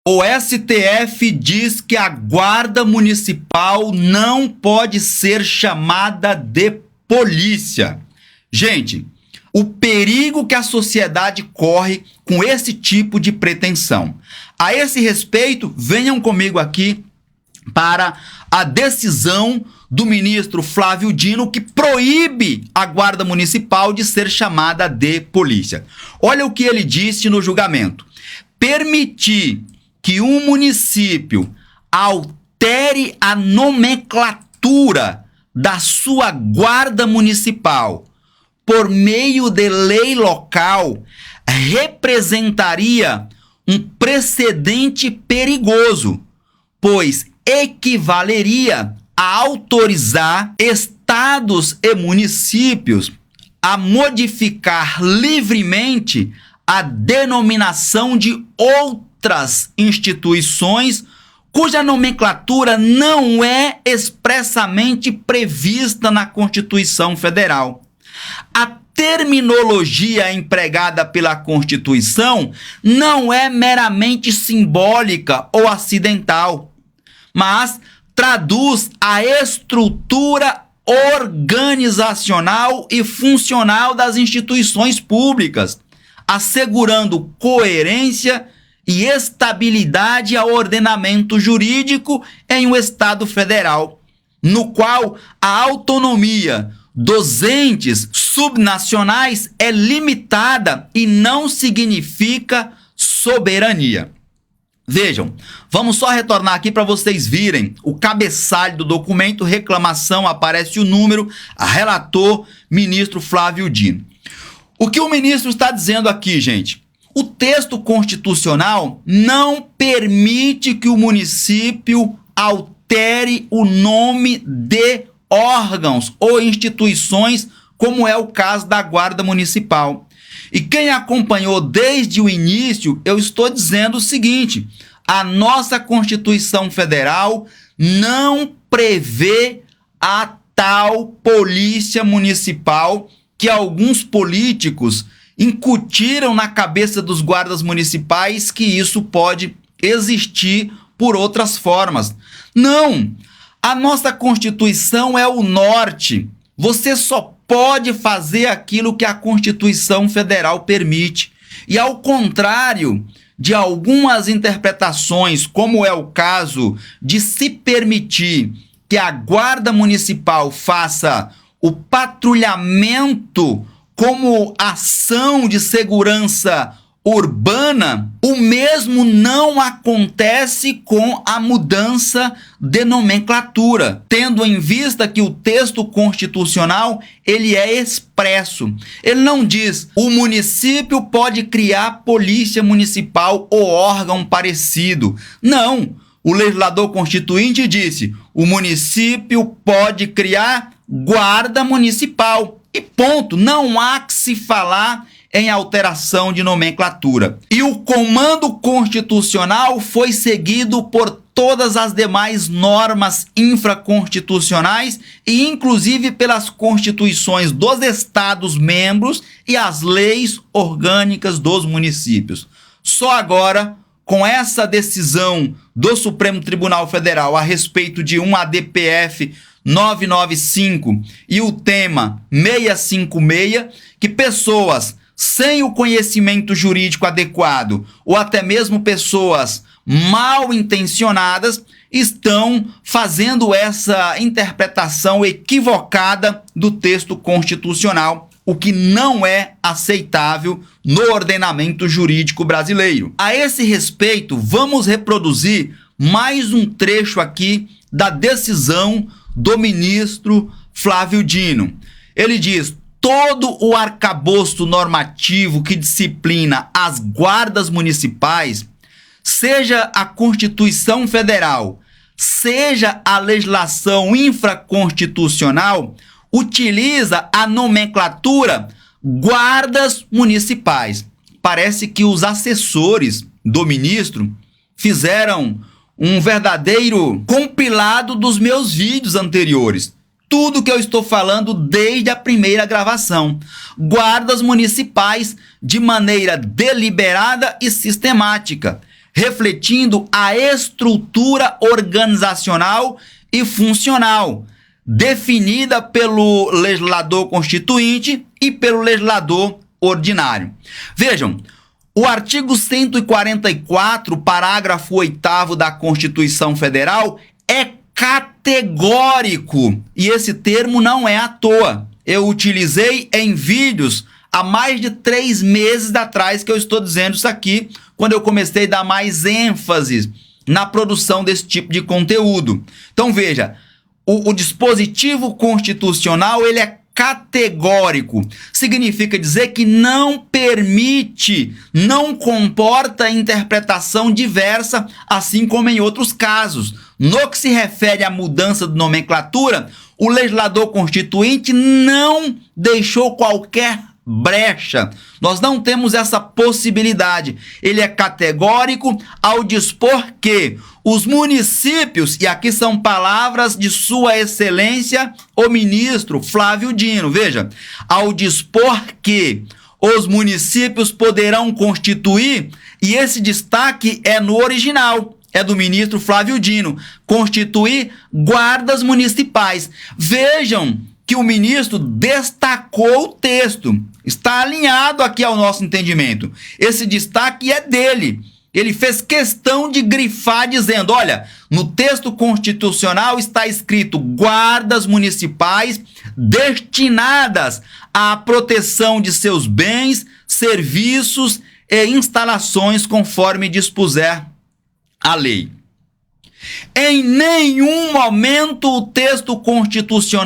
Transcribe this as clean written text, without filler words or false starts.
O STF diz que a guarda municipal não pode ser chamada de polícia. Gente, o perigo que a sociedade corre com esse tipo de pretensão. A esse respeito, venham comigo aqui para a decisão do ministro Flávio Dino, que proíbe a guarda municipal de ser chamada de polícia. Olha o que ele disse no julgamento. Permitir que um município altere a nomenclatura da sua guarda municipal por meio de lei local representaria um precedente perigoso, pois equivaleria a autorizar estados e municípios a modificar livremente a denominação de outras instituições cuja nomenclatura não é expressamente prevista na Constituição Federal. A terminologia empregada pela Constituição não é meramente simbólica ou acidental, mas traduz a estrutura organizacional e funcional das instituições públicas, assegurando coerência e estabilidade ao ordenamento jurídico em um Estado federal, no qual a autonomia dos entes subnacionais é limitada e não significa soberania. Vejam, vamos só retornar aqui para vocês virem o cabeçalho do documento, reclamação, aparece o número, relator, ministro Flávio Dino. O que o ministro está dizendo aqui, gente? O texto constitucional não permite que o município altere o nome de órgãos ou instituições, como é o caso da Guarda Municipal. E quem acompanhou desde o início, eu estou dizendo o seguinte: a nossa Constituição Federal não prevê a tal polícia municipal que alguns políticos incutiram na cabeça dos guardas municipais que isso pode existir por outras formas. Não! A nossa Constituição é o norte. Você só pode fazer aquilo que a Constituição Federal permite. E ao contrário de algumas interpretações, como é o caso de se permitir que a Guarda Municipal faça o patrulhamento como ação de segurança urbana, o mesmo não acontece com a mudança de nomenclatura, tendo em vista que o texto constitucional ele é expresso. Ele não diz o município pode criar polícia municipal ou órgão parecido. Não, o legislador constituinte disse o município pode criar guarda municipal. E ponto, não há que se falar em alteração de nomenclatura. E o comando constitucional foi seguido por todas as demais normas infraconstitucionais e inclusive pelas constituições dos estados membros e as leis orgânicas dos municípios. Só agora, com essa decisão do Supremo Tribunal Federal a respeito de um ADPF 995 e o tema 656, que pessoas sem o conhecimento jurídico adequado ou até mesmo pessoas mal intencionadas estão fazendo essa interpretação equivocada do texto constitucional, o que não é aceitável no ordenamento jurídico brasileiro. A esse respeito, vamos reproduzir mais um trecho aqui da decisão do ministro Flávio Dino. Ele diz: todo o arcabouço normativo que disciplina as guardas municipais, seja a Constituição Federal, seja a legislação infraconstitucional, utiliza a nomenclatura guardas municipais. Parece que os assessores do ministro fizeram um verdadeiro compilado dos meus vídeos anteriores. Tudo que eu estou falando desde a primeira gravação. Guardas municipais de maneira deliberada e sistemática. refletindo a estrutura organizacional e funcional definida pelo legislador constituinte e pelo legislador ordinário. Vejam, o artigo 144, parágrafo 8º da Constituição Federal é categórico, e esse termo não é à toa. Eu utilizei em vídeos há mais de 3 meses atrás que eu estou dizendo isso aqui, quando eu comecei a dar mais ênfase na produção desse tipo de conteúdo. Então veja, o dispositivo constitucional ele é categórico, significa dizer que não permite, não comporta interpretação diversa, assim como em outros casos. No que se refere à mudança de nomenclatura, o legislador constituinte não deixou qualquer brecha. Nós não temos essa possibilidade. Ele é categórico ao dispor que os municípios, e aqui são palavras de Sua Excelência, o ministro Flávio Dino, veja, ao dispor que os municípios poderão constituir, e esse destaque é no original, é do ministro Flávio Dino, constituir guardas municipais. Vejam que o ministro destacou o texto, está alinhado aqui ao nosso entendimento. Esse destaque é dele. Ele fez questão de grifar dizendo, olha, no texto constitucional está escrito guardas municipais destinadas à proteção de seus bens, serviços e instalações conforme dispuser a lei. Em nenhum momento o texto constitucional